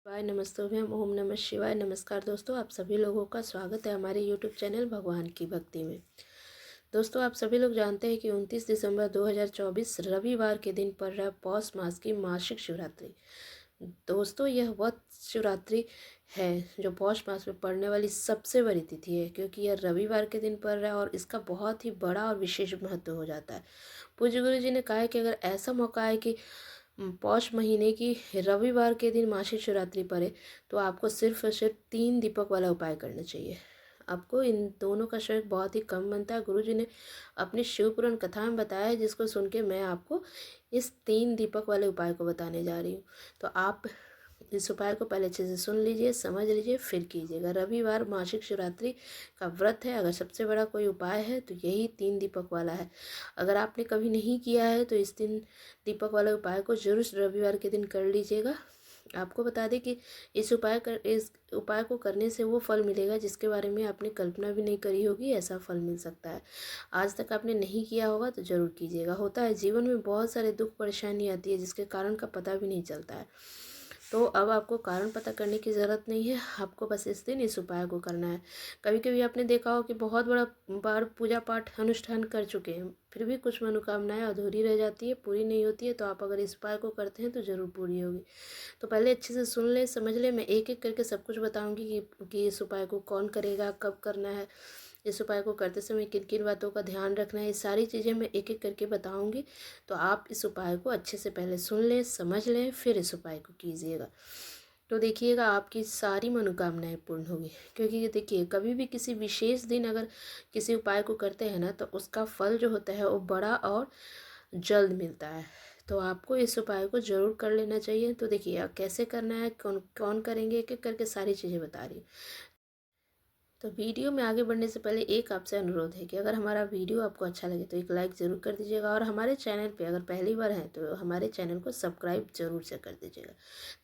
वाय नमस्तुभ्यम ओम नमः शिवाय। नमस्कार दोस्तों, आप सभी लोगों का स्वागत है हमारे यूट्यूब चैनल भगवान की भक्ति में। दोस्तों, आप सभी लोग जानते हैं कि 29 दिसंबर 2024 रविवार के दिन पड़ रहा है पौष मास की मासिक शिवरात्रि। दोस्तों, यह वह शिवरात्रि है जो पौष मास में पड़ने वाली सबसे बड़ी तिथि है, क्योंकि यह रविवार के दिन पड़ रहा है और इसका बहुत ही बड़ा और विशेष महत्व हो जाता है। पूज्य गुरु जी ने कहा है कि अगर ऐसा मौका है कि पौष महीने की रविवार के दिन मासिक शिवरात्रि पड़े तो आपको सिर्फ और सिर्फ 3 दीपक वाला उपाय करना चाहिए। आपको इन दोनों का श्रेय बहुत ही कम बनता है। गुरु जी ने अपनी शिव पुराण कथा में बताया है, जिसको सुन के मैं आपको इस 3 दीपक वाले उपाय को बताने जा रही हूँ। तो आप इस उपाय को पहले अच्छे से सुन लीजिए, समझ लीजिए, फिर कीजिएगा। रविवार मासिक शिवरात्रि का व्रत है। अगर सबसे बड़ा कोई उपाय है तो यही 3 दीपक वाला है। अगर आपने कभी नहीं किया है तो इस दिन दीपक वाले उपाय को जरूर रविवार के दिन कर लीजिएगा। आपको बता दें कि इस उपाय को करने से वो फल मिलेगा जिसके बारे में आपने कल्पना भी नहीं करी होगी, ऐसा फल मिल सकता है। आज तक आपने नहीं किया होगा तो ज़रूर कीजिएगा। होता है जीवन में बहुत सारे दुख परेशानी आती है जिसके कारण का पता भी नहीं चलता है। तो अब आपको कारण पता करने की ज़रूरत नहीं है, आपको बस इस दिन इस उपाय को करना है। कभी कभी आपने देखा हो कि बहुत बड़ा बार पूजा पाठ अनुष्ठान कर चुके हैं, फिर भी कुछ मनोकामनाएं अधूरी रह जाती है, पूरी नहीं होती है। तो आप अगर इस उपाय को करते हैं तो ज़रूर पूरी होगी। तो पहले अच्छे से सुन ले, समझ ले। मैं एक एक करके सब कुछ बताऊंगी कि इस उपाय को कौन करेगा, कब करना है, इस उपाय को करते समय किन किन बातों का ध्यान रखना है। ये सारी चीज़ें मैं एक एक करके बताऊंगी। तो आप इस उपाय को अच्छे से पहले सुन लें, समझ लें, फिर इस उपाय को कीजिएगा। तो देखिएगा, आपकी सारी मनोकामनाएं पूर्ण होगी। क्योंकि ये देखिए, कभी भी किसी विशेष दिन अगर किसी उपाय को करते हैं ना, तो उसका फल जो होता है वो बड़ा और जल्द मिलता है। तो आपको इस उपाय को ज़रूर कर लेना चाहिए। तो देखिए कैसे करना है, कौन कौन करेंगे, एक एक करके सारी चीज़ें बता रही हूँ। तो वीडियो में आगे बढ़ने से पहले एक आपसे अनुरोध है कि अगर हमारा वीडियो आपको अच्छा लगे तो एक लाइक ज़रूर कर दीजिएगा, और हमारे चैनल पे अगर पहली बार हैं तो हमारे चैनल को सब्सक्राइब जरूर से कर दीजिएगा।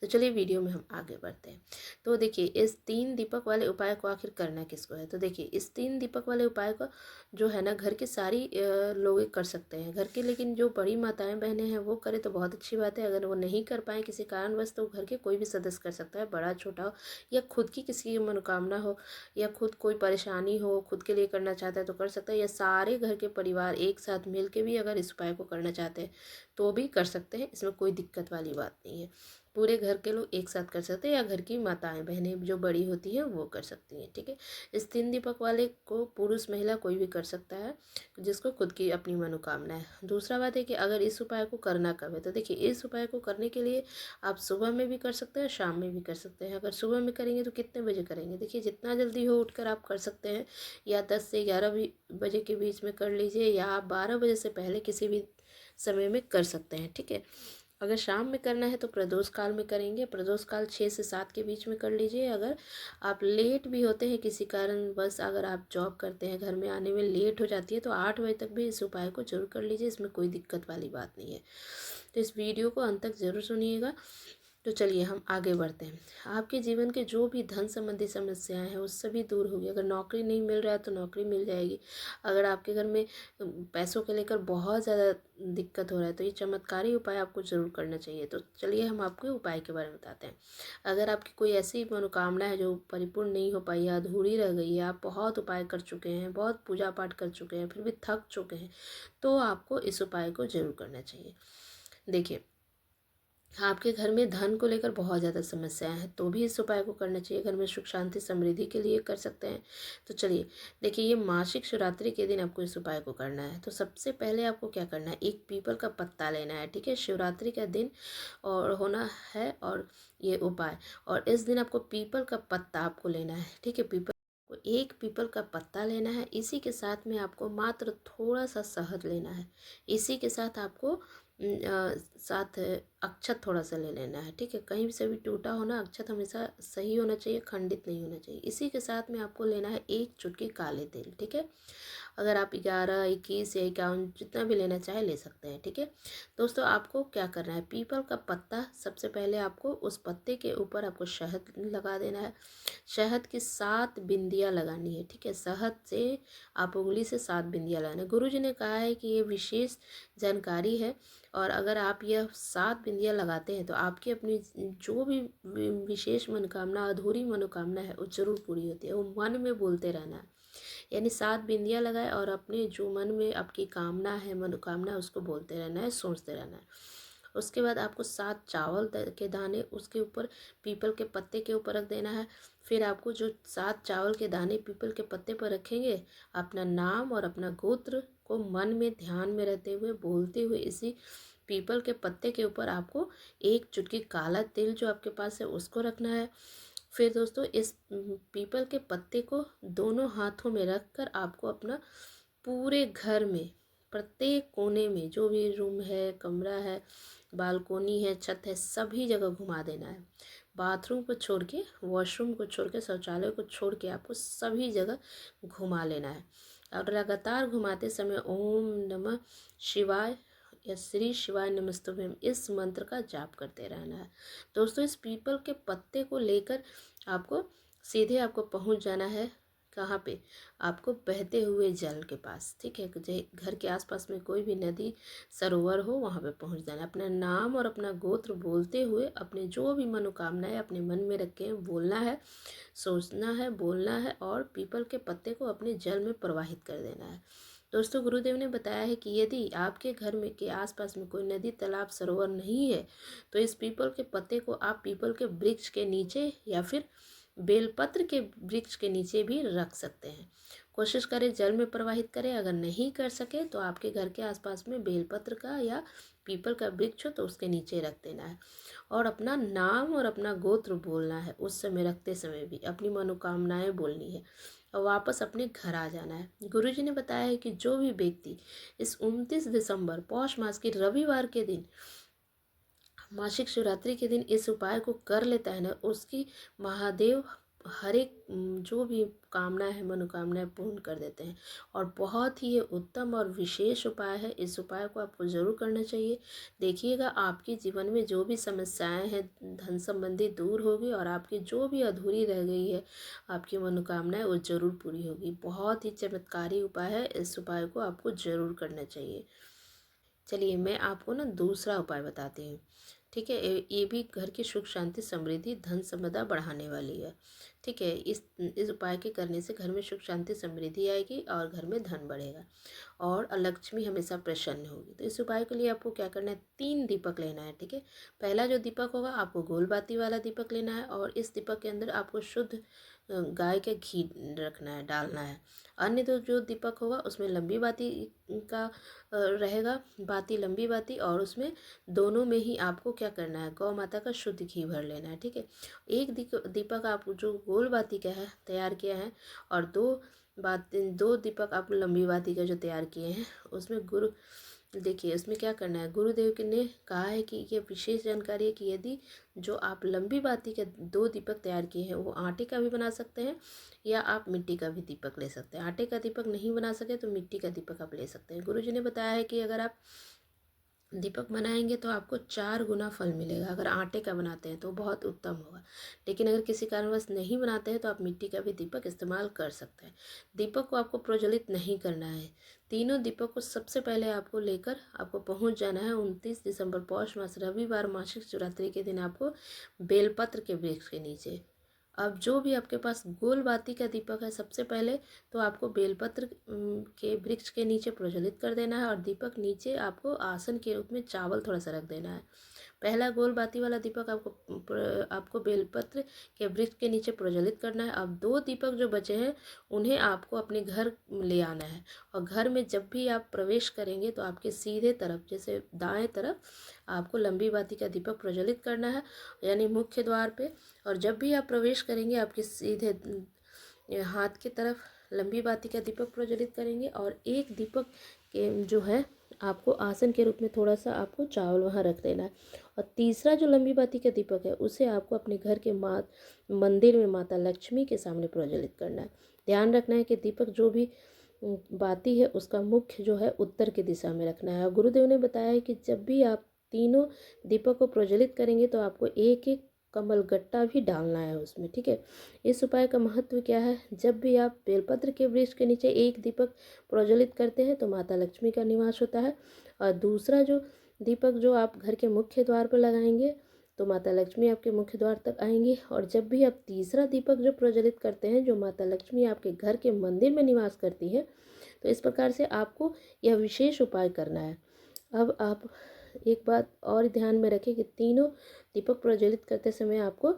तो चलिए वीडियो में हम आगे बढ़ते हैं। तो देखिए, इस 3 दीपक वाले उपाय को आखिर करना किसको है। तो देखिए, इस 3 दीपक वाले उपाय को जो है ना, घर के सारी लोग कर सकते हैं घर के, लेकिन जो बड़ी माताएं बहनें हैं वो करें तो बहुत अच्छी बात है। अगर वो नहीं कर पाएँ किसी कारणवश तो घर के कोई भी सदस्य कर सकता है, बड़ा छोटा हो, या खुद की किसी की मनोकामना हो, या खुद कोई परेशानी हो, खुद के लिए करना चाहता है तो कर सकता है, या सारे घर के परिवार एक साथ मिल के भी अगर इस उपाय को करना चाहते हैं तो भी कर सकते हैं। इसमें कोई दिक्कत वाली बात नहीं है। पूरे घर के लोग एक साथ कर सकते हैं, या घर की माताएं बहनें जो बड़ी होती हैं वो कर सकती हैं। ठीक है, इस 3 दीपक वाले को पुरुष महिला कोई भी कर सकता है जिसको खुद की अपनी मनोकामना है। दूसरा बात है कि अगर इस उपाय को करना कब है। तो देखिए, इस उपाय को करने के लिए आप सुबह में भी कर सकते हैं, शाम में भी कर सकते हैं। अगर सुबह में करेंगे तो कितने बजे करेंगे, देखिए जितना जल्दी हो उठकर आप कर सकते हैं, या 10 से 11 भी बजे के बीच में कर लीजिए, या आप 12 बजे से पहले किसी भी समय में कर सकते हैं। ठीक है, अगर शाम में करना है तो प्रदोष काल में करेंगे। प्रदोष काल 6 से 7 के बीच में कर लीजिए। अगर आप लेट भी होते हैं किसी कारण, बस अगर आप जॉब करते हैं, घर में आने में लेट हो जाती है, तो 8 बजे तक भी इस उपाय को जरूर कर लीजिए। इसमें कोई दिक्कत वाली बात नहीं है। तो इस वीडियो को अंत तक जरूर सुनिएगा। तो चलिए हम आगे बढ़ते हैं। आपके जीवन के जो भी धन संबंधी समस्याएं हैं वो सभी दूर होगी। अगर नौकरी नहीं मिल रहा है तो नौकरी मिल जाएगी। अगर आपके घर में पैसों को लेकर बहुत ज़्यादा दिक्कत हो रहा है तो ये चमत्कारी उपाय आपको ज़रूर करना चाहिए। तो चलिए हम आपको उपाय के बारे में बताते हैं। अगर आपकी कोई ऐसी मनोकामना है जो परिपूर्ण नहीं हो पाई है, अधूरी रह गई है, आप बहुत उपाय कर चुके हैं, बहुत पूजा पाठ कर चुके हैं, फिर भी थक चुके हैं, तो आपको इस उपाय को जरूर करना चाहिए। देखिए, आपके घर में धन को लेकर बहुत ज़्यादा समस्याएं हैं तो भी इस उपाय को करना चाहिए। घर में सुख शांति समृद्धि के लिए कर सकते हैं। तो चलिए देखिए, ये मासिक शिवरात्रि के दिन आपको इस उपाय को करना है। तो सबसे पहले आपको क्या करना है, एक पीपल का पत्ता लेना है। ठीक है, शिवरात्रि का दिन और होना है, और ये उपाय, और इस दिन आपको पीपल का पत्ता आपको लेना है। ठीक है, एक पीपल का पत्ता लेना है। इसी के साथ में आपको मात्र थोड़ा सा शहद लेना है। इसी के साथ आपको साथ अक्षत थोड़ा सा ले लेना है। ठीक है, कहीं से भी टूटा होना अक्षत हमेशा सही होना चाहिए, खंडित नहीं होना चाहिए। इसी के साथ में आपको लेना है एक चुटकी काले तिल। ठीक है, अगर आप 11, 21 या 51 जितना भी लेना चाहे ले सकते हैं। ठीक है दोस्तों, आपको क्या करना है, पीपल का पत्ता, सबसे पहले आपको उस पत्ते के ऊपर आपको शहद लगा देना है। शहद की 7 बिंदियाँ लगानी है। ठीक है, शहद से आप उंगली से 7 बिंदियाँ लगाना है। गुरु जी ने कहा है कि ये विशेष जानकारी है, और अगर आप यह 7 बिंदिया लगाते हैं तो आपकी अपनी जो भी विशेष मनोकामना, अधूरी मनोकामना है, वो जरूर पूरी होती है। वो मन में बोलते रहना है, यानी 7 बिंदिया लगाए और अपने जो मन में आपकी कामना है, मनोकामना है, उसको बोलते रहना है, सोचते रहना है। उसके बाद आपको 7 चावल के दाने उसके ऊपर पीपल के पत्ते के ऊपर रख देना है। फिर आपको जो 7 चावल के दाने पीपल के पत्ते पर रखेंगे, अपना नाम और अपना गोत्र को मन में ध्यान में रहते हुए बोलते हुए इसी पीपल के पत्ते के ऊपर आपको एक चुटकी काला तिल जो आपके पास है उसको रखना है। फिर दोस्तों इस पीपल के पत्ते को दोनों हाथों में रखकर आपको अपना पूरे घर में प्रत्येक कोने में जो भी रूम है, कमरा है, बालकोनी है, छत है, सभी जगह घुमा देना है। बाथरूम को छोड़ के, वॉशरूम को छोड़ के, शौचालय को छोड़ के आपको सभी जगह घुमा लेना है। और लगातार घुमाते समय ओम नमः शिवाय या श्री शिवाय नमस्तुभ्यम इस मंत्र का जाप करते रहना है। दोस्तों इस पीपल के पत्ते को लेकर आपको सीधे आपको पहुंच जाना है कहाँ पे, आपको बहते हुए जल के पास, ठीक है। घर के आसपास में कोई भी नदी सरोवर हो वहाँ पे पहुँच जाना। अपना नाम और अपना गोत्र बोलते हुए अपने जो भी मनोकामनाएं अपने मन में रखे हैं बोलना है, सोचना है, बोलना है और पीपल के पत्ते को अपने जल में प्रवाहित कर देना है। दोस्तों गुरुदेव ने बताया है कि यदि आपके घर में के आसपास में कोई नदी, तालाब, सरोवर नहीं है तो इस पीपल के पत्ते को आप पीपल के वृक्ष के नीचे या फिर बेलपत्र के वृक्ष के नीचे भी रख सकते हैं। कोशिश करें जल में प्रवाहित करें। अगर नहीं कर सके तो आपके घर के आसपास में बेलपत्र का या पीपल का वृक्ष हो तो उसके नीचे रख देना है और अपना नाम और अपना गोत्र बोलना है। उस समय रखते समय भी अपनी मनोकामनाएं बोलनी है और वापस अपने घर आ जाना है। गुरुजी ने बताया है कि जो भी व्यक्ति इस 29 दिसंबर पौष मास की रविवार के दिन, मासिक शिवरात्रि के दिन इस उपाय को कर लेता है ना, उसकी महादेव हर एक जो भी कामना है, मनोकामनाएं पूर्ण कर देते हैं। और बहुत ही ये उत्तम और विशेष उपाय है। इस उपाय को आपको ज़रूर करना चाहिए। देखिएगा आपके जीवन में जो भी समस्याएं हैं धन संबंधी दूर होगी और आपकी जो भी अधूरी रह गई है आपकी मनोकामनाएं वो ज़रूर पूरी होगी। बहुत ही चमत्कारी उपाय है। इस उपाय को आपको ज़रूर करना चाहिए। चलिए मैं आपको ना दूसरा उपाय बताती हूँ, ठीक है। ये भी घर की सुख शांति समृद्धि धन संपदा बढ़ाने वाली है, ठीक है। इस उपाय के करने से घर में सुख शांति समृद्धि आएगी और घर में धन बढ़ेगा और लक्ष्मी हमेशा प्रसन्न होगी। तो इस उपाय के लिए आपको क्या करना है, 3 दीपक लेना है, ठीक है। पहला जो दीपक होगा आपको गोल बाती वाला दीपक लेना है और इस दीपक के अंदर आपको शुद्ध गाय का घी रखना है, डालना है। अन्य जो दीपक होगा उसमें लंबी बाती का रहेगा, बाती लंबी बाती, और उसमें दोनों में ही आपको क्या करना है, गौ माता का शुद्ध घी भर लेना है, ठीक है। एक दीपक आप जो गोल बाती का है तैयार किया है और दो दीपक आप लंबी बाती का जो तैयार किए हैं उसमें देखिए इसमें क्या करना है। गुरुदेव ने कहा है कि ये विशेष जानकारी है कि यदि जो आप लंबी बाती के 2 दीपक तैयार किए हैं वो आटे का भी बना सकते हैं या आप मिट्टी का भी दीपक ले सकते हैं। आटे का दीपक नहीं बना सके तो मिट्टी का दीपक आप ले सकते हैं। गुरुजी ने बताया है कि अगर आप दीपक बनाएंगे तो आपको 4 गुना फल मिलेगा। अगर आटे का बनाते हैं तो बहुत उत्तम होगा, लेकिन अगर किसी कारणवश नहीं बनाते हैं तो आप मिट्टी का भी दीपक इस्तेमाल कर सकते हैं। दीपक को आपको प्रज्वलित नहीं करना है। तीनों दीपक को सबसे पहले आपको लेकर आपको पहुंच जाना है 29 दिसंबर पौष मास रविवार मासिक शिवरात्रि के दिन आपको बेलपत्र के वृक्ष के नीचे। अब जो भी आपके पास गोल बाती का दीपक है सबसे पहले तो आपको बेलपत्र के वृक्ष के नीचे प्रज्वलित कर देना है और दीपक नीचे आपको आसन के रूप में चावल थोड़ा सा रख देना है। पहला गोल बाती वाला दीपक आपको बेलपत्र के वृक्ष के नीचे प्रज्वलित करना है। अब 2 दीपक जो बचे हैं उन्हें आपको अपने घर ले आना है और घर में जब भी आप प्रवेश करेंगे तो आपके सीधे तरफ जैसे दाएं तरफ आपको लंबी बाती का दीपक प्रज्वलित करना है, यानी मुख्य द्वार पे। और जब भी आप प्रवेश करेंगे आपके सीधे हाथ की तरफ लंबी बाती का दीपक प्रज्वलित करेंगे और एक दीपक के जो है आपको आसन के रूप में थोड़ा सा आपको चावल वहाँ रख देना है। और तीसरा जो लंबी बाती का दीपक है उसे आपको अपने घर के मंदिर में माता लक्ष्मी के सामने प्रज्वलित करना है। ध्यान रखना है कि दीपक जो भी बाती है उसका मुख्य जो है उत्तर की दिशा में रखना है। गुरुदेव ने बताया है कि जब भी आप तीनों दीपक को प्रज्वलित करेंगे तो आपको एक एक कमल गट्टा भी डालना है उसमें, ठीक है। इस उपाय का महत्व क्या है, जब भी आप बेलपत्र के वृक्ष के नीचे एक दीपक प्रज्वलित करते हैं तो माता लक्ष्मी का निवास होता है और दूसरा जो दीपक जो आप घर के मुख्य द्वार पर लगाएंगे तो माता लक्ष्मी आपके मुख्य द्वार तक आएंगी। और जब भी आप तीसरा दीपक जो प्रज्वलित करते हैं, जो माता लक्ष्मी आपके घर के मंदिर में निवास करती है, तो इस प्रकार से आपको यह विशेष उपाय करना है। अब आप एक बात और ध्यान में रखें कि तीनों दीपक प्रज्वलित करते समय आपको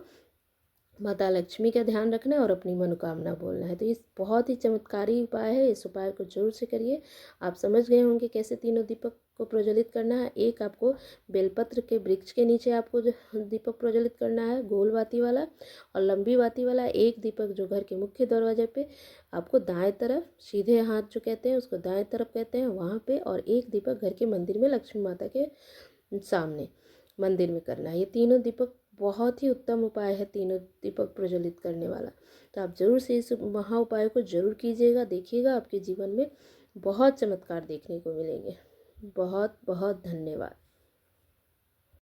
माता लक्ष्मी का ध्यान रखना है और अपनी मनोकामना बोलना है। तो ये बहुत ही चमत्कारी उपाय है, इस उपाय को जरूर से करिए। आप समझ गए होंगे कैसे तीनों दीपक को प्रज्वलित करना है। एक आपको बेलपत्र के वृक्ष के नीचे आपको जो दीपक प्रज्वलित करना है, गोल बाती वाला और लंबी बाती वाला। एक दीपक जो घर के मुख्य दरवाजे पे आपको दाएं तरफ, सीधे हाथ जो कहते हैं उसको दाएं तरफ कहते हैं, वहाँ पे, और एक दीपक घर के मंदिर में लक्ष्मी माता के सामने मंदिर में करना है। ये तीनों दीपक बहुत ही उत्तम उपाय है, तीनों दीपक प्रज्वलित करने वाला। तो आप जरूर से इस महा उपाय को जरूर कीजिएगा, देखिएगा आपके जीवन में बहुत चमत्कार देखने को मिलेंगे। बहुत बहुत धन्यवाद।